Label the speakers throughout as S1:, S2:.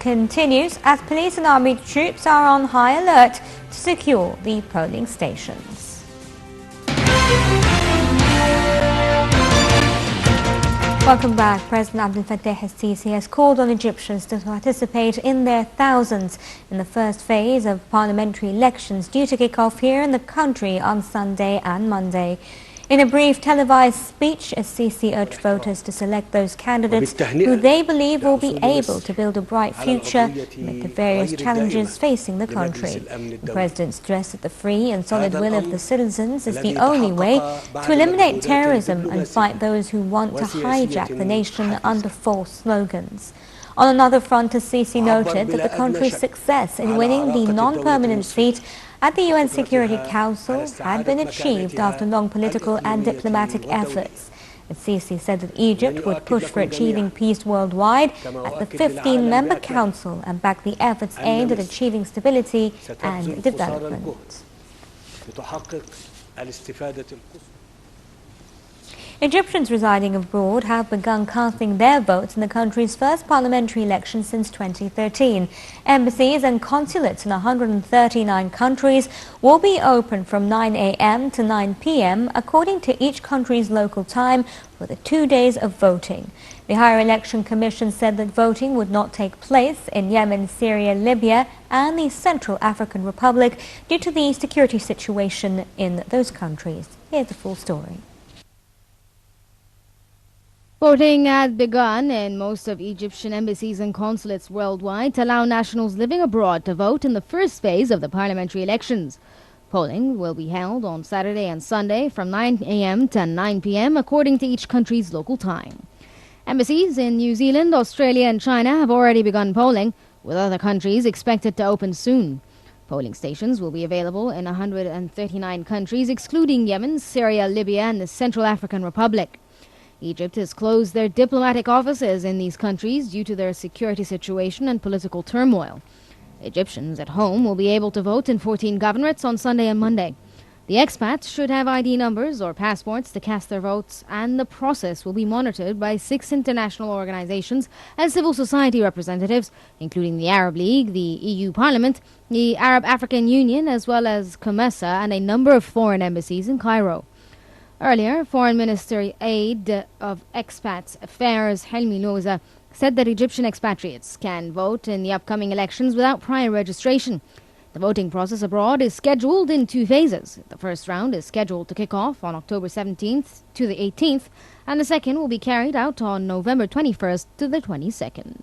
S1: continues as police and army troops are on high alert to secure the polling stations. Welcome back. President Abdel Fattah al-Sisi has called on Egyptians to participate in their thousands in the first phase of parliamentary elections due to kick off here in the country on Sunday and Monday. In a brief televised speech, al-Sisi urged voters to select those candidates who they believe will be able to build a bright future amid the various challenges facing the country. The President stressed that the free and solid will of the citizens is the only way to eliminate terrorism and fight those who want to hijack the nation under false slogans. On another front, al-Sisi noted that the country's success in winning the non-permanent seat at the UN Security Council had been achieved after long political and diplomatic efforts. al-Sisi said that Egypt would push for achieving peace worldwide at the 15-member council and back the efforts aimed at achieving stability and development. Egyptians residing abroad have begun casting their votes in the country's first parliamentary election since 2013. Embassies and consulates in 139 countries will be open from 9 a.m. to 9 p.m. according to each country's local time for the 2 days of voting. The Higher Election Commission said that voting would not take place in Yemen, Syria, Libya and the Central African Republic due to the security situation in those countries. Here's the full story.
S2: Voting had begun in most of Egyptian embassies and consulates worldwide to allow nationals living abroad to vote in the first phase of the parliamentary elections. Polling will be held on Saturday and Sunday from 9 a.m. to 9 p.m. according to each country's local time. Embassies in New Zealand, Australia and China have already begun polling, with other countries expected to open soon. Polling stations will be available in 139 countries, excluding Yemen, Syria, Libya and the Central African Republic. Egypt has closed their diplomatic offices in these countries due to their security situation and political turmoil. Egyptians at home will be able to vote in 14 governorates on Sunday and Monday. The expats should have ID numbers or passports to cast their votes, and the process will be monitored by 6 international organizations and civil society representatives, including the Arab League, the EU Parliament, the Arab African Union, as well as COMESA and a number of foreign embassies in Cairo. Earlier, Foreign Minister Aide of Expats Affairs Helmi Louza said that Egyptian expatriates can vote in the upcoming elections without prior registration. The voting process abroad is scheduled in 2 phases. The first round is scheduled to kick off on October 17th to the 18th, and the second will be carried out on November 21st to the 22nd.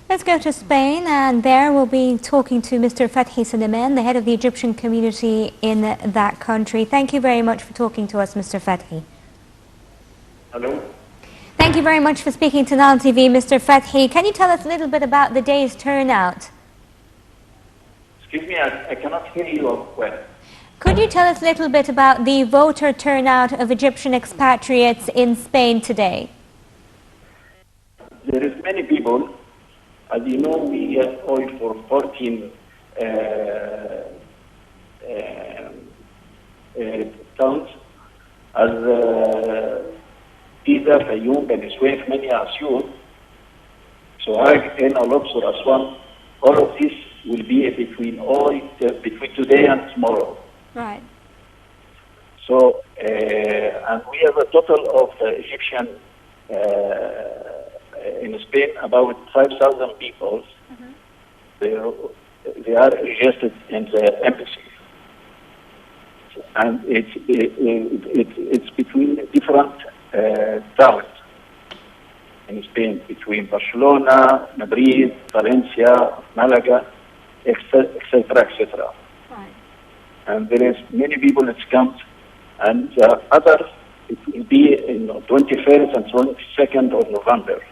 S1: Let's go to Spain, and there we'll be talking to Mr. Fathi Suleiman, the head of the Egyptian community in that country. Thank you very much for talking to us, Mr. Fathi.
S3: Hello.
S1: Thank you very much for speaking to Nile TV, Mr. Fathi. Can you tell us a little bit about the day's turnout?
S3: Excuse me, I cannot hear you well.
S1: Could you tell us a little bit about the voter turnout of Egyptian expatriates in Spain today?
S3: There is many people. As you know, we get oil for 14 towns. As Pisa, Fayoum, Beni Suef, many Asyut, Sohag, Ena, Luxor, Aswan, all of this will be between today and tomorrow.
S1: Right.
S3: So, and we have a total of Egyptian in Spain, about 5,000 people. They are registered in the embassy, and it's between different towns in Spain, between Barcelona, Madrid, Valencia, Malaga, etc., etc.
S1: Right.
S3: And there is many people that come, and others it will be in 21st and 22nd of November,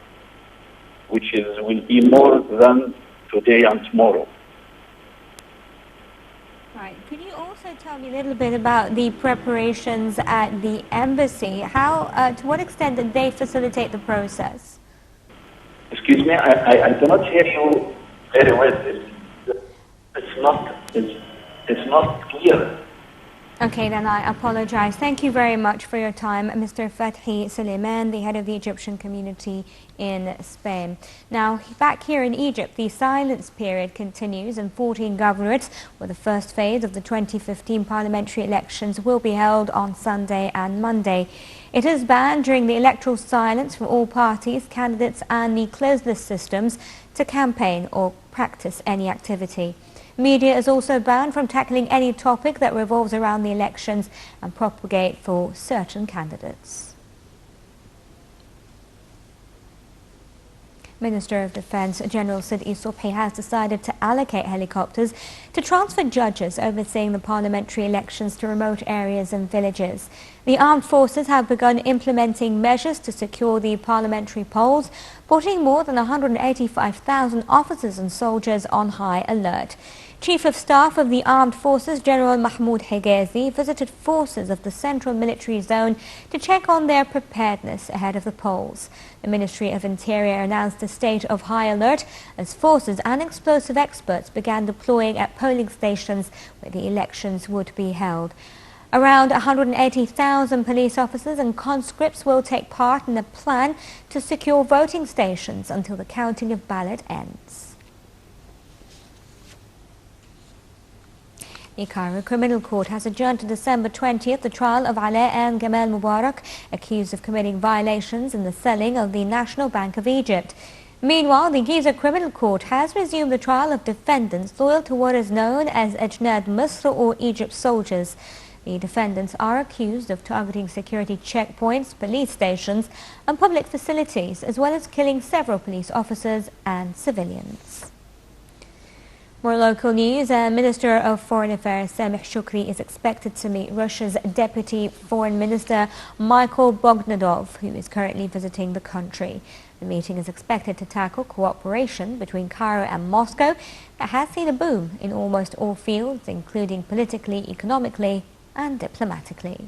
S3: which will be more than today and tomorrow.
S1: Right. Could you also tell me a little bit about the preparations at the embassy? How, to what extent did they facilitate the process?
S3: Excuse me, I cannot hear you very well. It's not clear.
S1: Okay, then I apologize. Thank you very much for your time, Mr. Fathi Suleiman, the head of the Egyptian community in Spain. Now, back here in Egypt, the silence period continues in 14 governorates, where the first phase of the 2015 parliamentary elections will be held on Sunday and Monday. It is banned during the electoral silence from all parties, candidates and the closed-list systems to campaign or practice any activity. Media is also banned from tackling any topic that revolves around the elections and propagate for certain candidates. Minister of Defence General Sidi Subhi has decided to allocate helicopters to transfer judges overseeing the parliamentary elections to remote areas and villages. The armed forces have begun implementing measures to secure the parliamentary polls, putting more than 185,000 officers and soldiers on high alert. Chief of Staff of the Armed Forces General Mahmoud Higazi visited forces of the Central Military Zone to check on their preparedness ahead of the polls. The Ministry of Interior announced a state of high alert as forces and explosive experts began deploying at polling stations where the elections would be held. Around 180,000 police officers and conscripts will take part in a plan to secure voting stations until the counting of ballot ends. The Cairo Criminal Court has adjourned to December 20th the trial of Ala and Gamal Mubarak, accused of committing violations in the selling of the National Bank of Egypt. Meanwhile, the Giza Criminal Court has resumed the trial of defendants loyal to what is known as Ajnad Misr or Egypt soldiers. The defendants are accused of targeting security checkpoints, police stations and public facilities, as well as killing several police officers and civilians. More local news. Minister of Foreign Affairs Samih Shukri is expected to meet Russia's Deputy Foreign Minister Michael Bogdanov, who is currently visiting the country. The meeting is expected to tackle cooperation between Cairo and Moscow that has seen a boom in almost all fields, including politically, economically and diplomatically.